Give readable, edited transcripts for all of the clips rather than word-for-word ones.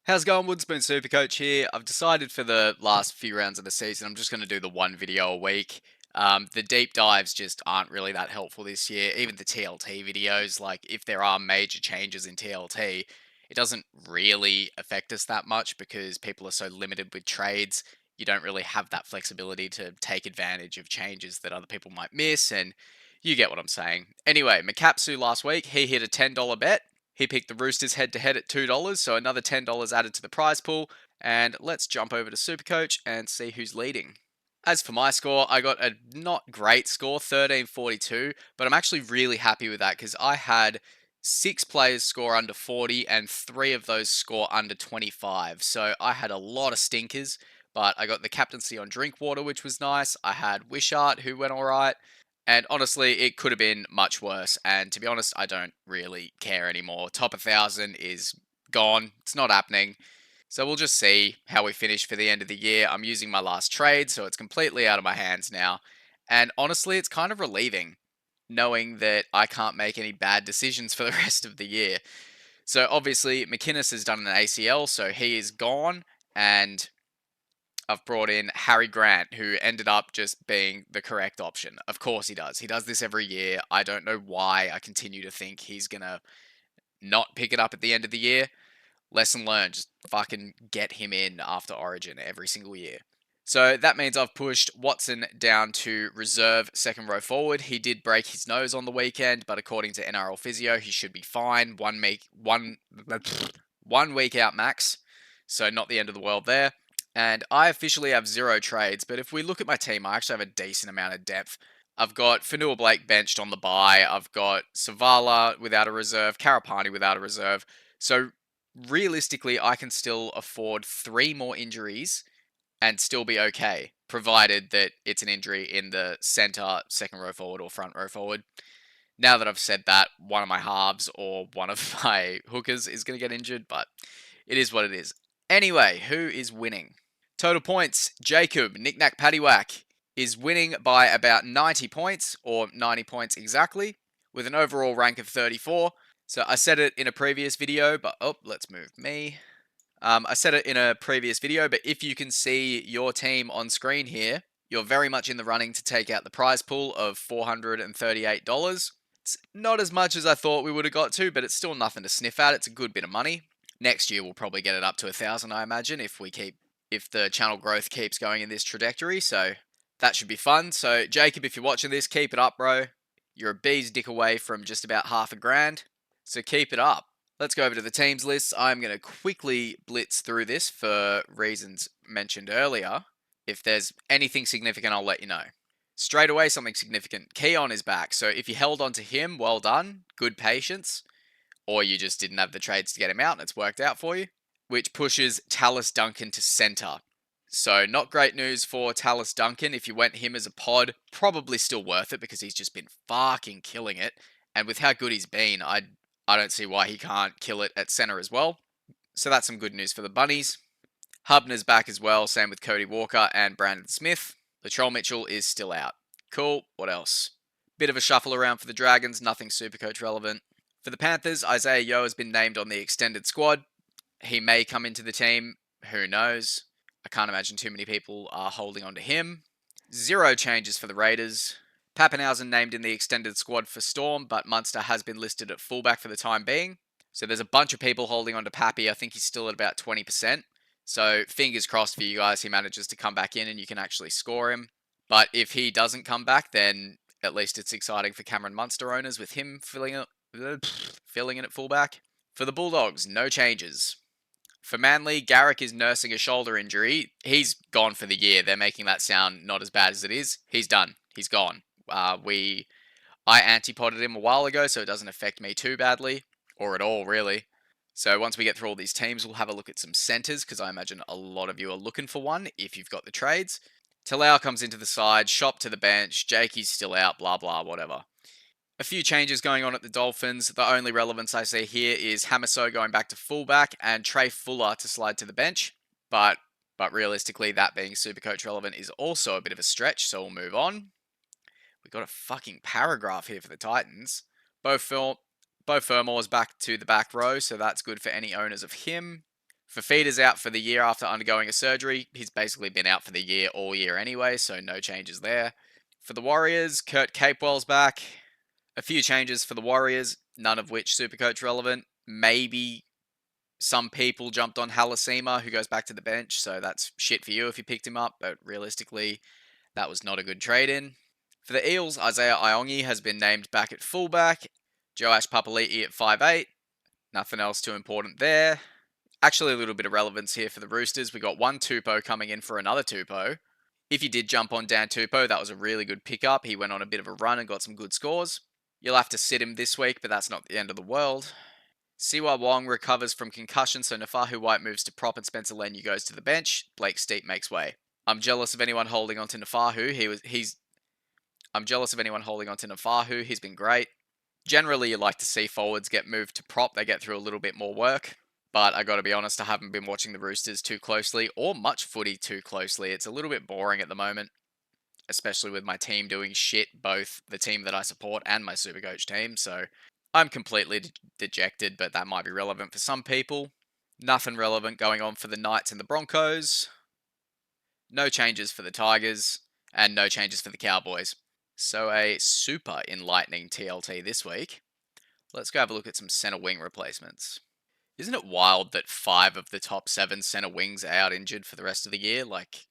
How's it going, Woodspoon Supercoach here. I've decided for the last few rounds of the season, I'm just going to do the one video a week. The deep dives just aren't really that helpful this year. Even the TLT videos, like if there are major changes in TLT, it doesn't really affect us that much because people are so limited with trades. You don't really have that flexibility to take advantage of changes that other people might miss, and you get what I'm saying. Anyway, Makapsu last week, he hit a $10 bet. He picked the Roosters head to head at $2, so another $10 added to the prize pool. And let's jump over to Supercoach and see who's leading. As for my score, I got a not great score, 1342, but I'm actually really happy with that because I had 6 players score under 40 and 3 of those score under 25. So I had a lot of stinkers, but I got the captaincy on Drinkwater, which was nice. I had Wishart, who went alright. And honestly, it could have been much worse. And to be honest, I don't really care anymore. Top 1,000 is gone. It's not happening. So we'll just see how we finish for the end of the year. I'm using my last trade, so it's completely out of my hands now. And honestly, it's kind of relieving knowing that I can't make any bad decisions for the rest of the year. So obviously, McInnes has done an ACL, so he is gone. And I've brought in Harry Grant, who ended up just being the correct option. Of course he does. He does this every year. I don't know why I continue to think he's going to not pick it up at the end of the year. Lesson learned. Just fucking get him in after Origin every single year. So that means I've pushed Watson down to reserve second row forward. He did break his nose on the weekend, but according to NRL physio, he should be fine. One week out max. So not the end of the world there. And I officially have 0 trades, but if we look at my team, I actually have a decent amount of depth. I've got Fanua Blake benched on the bye. I've got Savala without a reserve, Karapani without a reserve. So realistically, I can still afford 3 more injuries and still be okay, provided that it's an injury in the center, second row forward, or front row forward. Now that I've said that, one of my halves or one of my hookers is going to get injured, but it is what it is. Anyway, who is winning? Total points, Jacob, Knick-Knack Paddywhack, is winning by about 90 points, or 90 points exactly, with an overall rank of 34. So I said it in a previous video, but let's move me. I said it in a previous video, but if you can see your team on screen here, you're very much in the running to take out the prize pool of $438. It's not as much as I thought we would have got to, but it's still nothing to sniff at. It's a good bit of money. Next year we'll probably get it up to 1,000, I imagine, if the channel growth keeps going in this trajectory. So that should be fun. So Jacob, if you're watching this, keep it up, bro. You're a bee's dick away from just about half a grand. So keep it up. Let's go over to the teams list. I'm going to quickly blitz through this for reasons mentioned earlier. If there's anything significant, I'll let you know. Straight away, something significant. Keon is back. So if you held on to him, well done. Good patience. Or you just didn't have the trades to get him out and it's worked out for you. Which pushes Tallis Duncan to center. So not great news for Tallis Duncan. If you went him as a pod, probably still worth it because he's just been fucking killing it. And with how good he's been, I don't see why he can't kill it at center as well. So that's some good news for the Bunnies. Hubner's back as well, same with Cody Walker and Brandon Smith. Latrell Mitchell is still out. Cool, what else? Bit of a shuffle around for the Dragons, nothing Supercoach relevant. For the Panthers, Isaiah Yeo has been named on the extended squad. He may come into the team, who knows? I can't imagine too many people are holding on to him. 0 changes for the Raiders. Pappenhausen named in the extended squad for Storm, but Munster has been listed at fullback for the time being. So there's a bunch of people holding on to Pappy. I think he's still at about 20%. So fingers crossed for you guys, he manages to come back in and you can actually score him. But if he doesn't come back, then at least it's exciting for Cameron Munster owners with him filling in at fullback. For the Bulldogs, no changes. For Manly, Garrick is nursing a shoulder injury. He's gone for the year. They're making that sound not as bad as it is. He's done. He's gone. I antipoded him a while ago, so it doesn't affect me too badly, or at all, really. So once we get through all these teams, we'll have a look at some centres, because I imagine a lot of you are looking for one, if you've got the trades. Talau comes into the side, Shop to the bench, Jakey's still out, blah, blah, whatever. A few changes going on at the Dolphins. The only relevance I see here is Hamiso going back to fullback and Trey Fuller to slide to the bench. But realistically, that being Supercoach relevant is also a bit of a stretch, so we'll move on. We've got a fucking paragraph here for the Titans. Bo Fermor's back to the back row, so that's good for any owners of him. Fafita's out for the year after undergoing a surgery. He's basically been out for the year all year anyway, so no changes there. For the Warriors, Kurt Capewell's back. A few changes for the Warriors, none of which Supercoach relevant. Maybe some people jumped on Halasima, who goes back to the bench, so that's shit for you if you picked him up, but realistically, that was not a good trade-in. For the Eels, Isaiah Iongi has been named back at fullback. Joash Papali'i at 5'8". Nothing else too important there. Actually, a little bit of relevance here for the Roosters. We got one Tupou coming in for another Tupou. If you did jump on Dan Tupou, that was a really good pickup. He went on a bit of a run and got some good scores. You'll have to sit him this week, but that's not the end of the world. Siwa Wong recovers from concussion, so Nafahu White moves to prop and Spencer Leniu goes to the bench. Blake Steep makes way. I'm jealous of anyone holding on to Nafahu. I'm jealous of anyone holding on to Nafahu. He's been great. Generally, you like to see forwards get moved to prop. They get through a little bit more work. But I gotta be honest, I haven't been watching the Roosters too closely, or much footy too closely. It's a little bit boring at the moment, especially with my team doing shit, both the team that I support and my Supercoach team, so I'm completely dejected, but that might be relevant for some people. Nothing relevant going on for the Knights and the Broncos. No changes for the Tigers, and no changes for the Cowboys. So a super enlightening TLT this week. Let's go have a look at some centre wing replacements. Isn't it wild that 5 of the top 7 centre wings are out injured for the rest of the year? Like,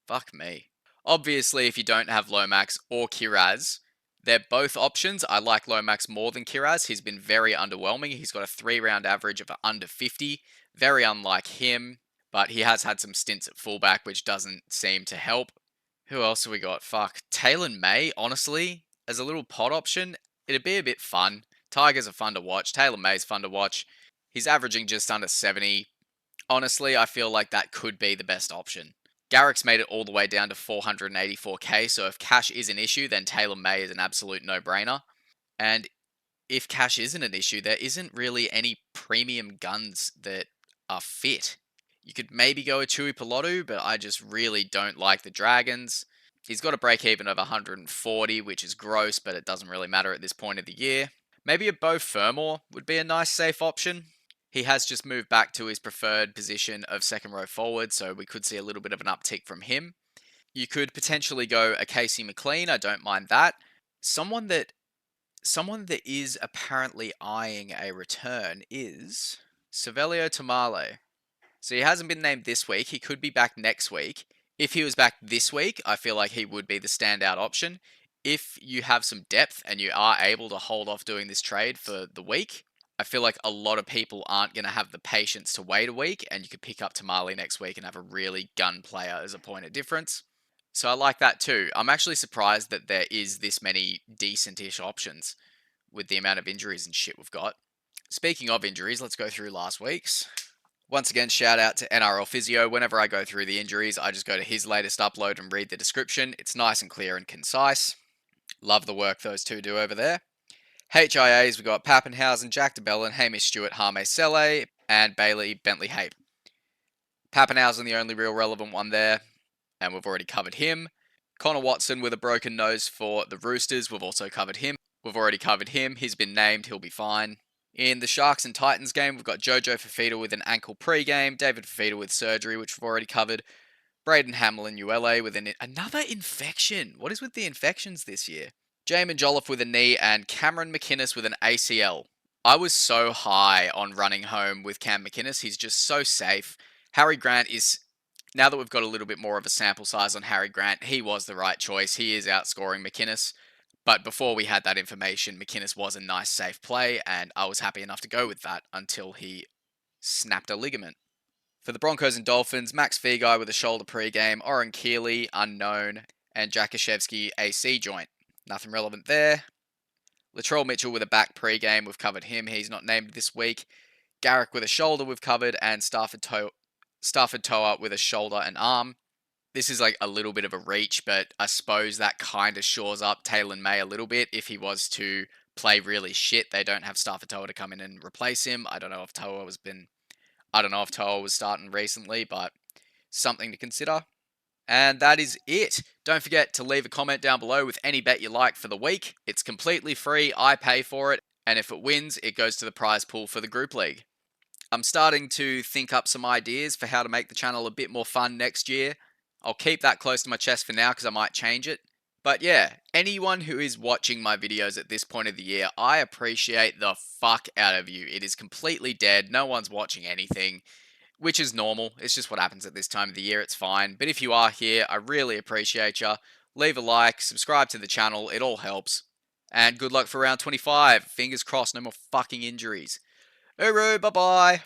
fuck me. Obviously, if you don't have Lomax or Kiraz, they're both options. I like Lomax more than Kiraz. He's been very underwhelming. He's got a 3-round average of under 50. Very unlike him, but he has had some stints at fullback, which doesn't seem to help. Who else have we got? Fuck. Taylor May, honestly, as a little pot option, it'd be a bit fun. Tigers are fun to watch. Taylor May's fun to watch. He's averaging just under 70. Honestly, I feel like that could be the best option. Garrick's made it all the way down to 484k, so if cash is an issue, then Taylor May is an absolute no-brainer. And if cash isn't an issue, there isn't really any premium guns that are fit. You could maybe go a Tui Pilotu, but I just really don't like the Dragons. He's got a break-even of 140, which is gross, but it doesn't really matter at this point of the year. Maybe a Beau Fermor would be a nice safe option. He has just moved back to his preferred position of second row forward, so we could see a little bit of an uptick from him. You could potentially go a Casey McLean, I don't mind that. Someone that is apparently eyeing a return is Savelio Tamale. So he hasn't been named this week. He could be back next week. If he was back this week, I feel like he would be the standout option. If you have some depth and you are able to hold off doing this trade for the week, I feel like a lot of people aren't going to have the patience to wait a week, and you could pick up Tamale next week and have a really gun player as a point of difference. So I like that too. I'm actually surprised that there is this many decent-ish options with the amount of injuries and shit we've got. Speaking of injuries, let's go through last week's. Once again, shout out to NRL Physio. Whenever I go through the injuries, I just go to his latest upload and read the description. It's nice and clear and concise. Love the work those two do over there. HIAs, we got Pappenhausen, Jack DeBellin, Hamish Stewart, Hame Sele, and Bailey Bentley Hape. Pappenhausen, the only real relevant one there, and we've already covered him. Connor Watson with a broken nose for the Roosters, we've also covered him. We've already covered him. He's been named, he'll be fine. In the Sharks and Titans game, we've got Jojo Fafita with an ankle pre-game, David Fafita with surgery, which we've already covered. Braden Hamlin ULA with another infection. What is with the infections this year? Jamin Jolliffe with a knee, and Cameron McInnes with an ACL. I was so high on running home with Cam McInnes. He's just so safe. Harry Grant is, now that we've got a little bit more of a sample size on Harry Grant, he was the right choice. He is outscoring McInnes. But before we had that information, McInnes was a nice safe play, and I was happy enough to go with that until he snapped a ligament. For the Broncos and Dolphins, Max Feagai with a shoulder pre-game, Oren Keeley, unknown, and Jakashevsky AC joint. Nothing relevant there. Latrell Mitchell with a back pre-game, we've covered him. He's not named this week. Garrick with a shoulder, we've covered, and Stafford Toa with a shoulder and arm. This is like a little bit of a reach, but I suppose that kind of shores up Taylor May a little bit. If he was to play really shit, they don't have Stafford Toa to come in and replace him. I don't know if Toa was starting recently, but something to consider. And that is it. Don't forget to leave a comment down below with any bet you like for the week. It's completely free. I pay for it. And if it wins, it goes to the prize pool for the group league. I'm starting to think up some ideas for how to make the channel a bit more fun next year. I'll keep that close to my chest for now because I might change it. But yeah, anyone who is watching my videos at this point of the year, I appreciate the fuck out of you. It is completely dead. No one's watching anything, which is normal. It's just what happens at this time of the year. It's fine. But if you are here, I really appreciate you. Leave a like, subscribe to the channel. It all helps. And good luck for round 25. Fingers crossed, no more fucking injuries. Uru, bye bye.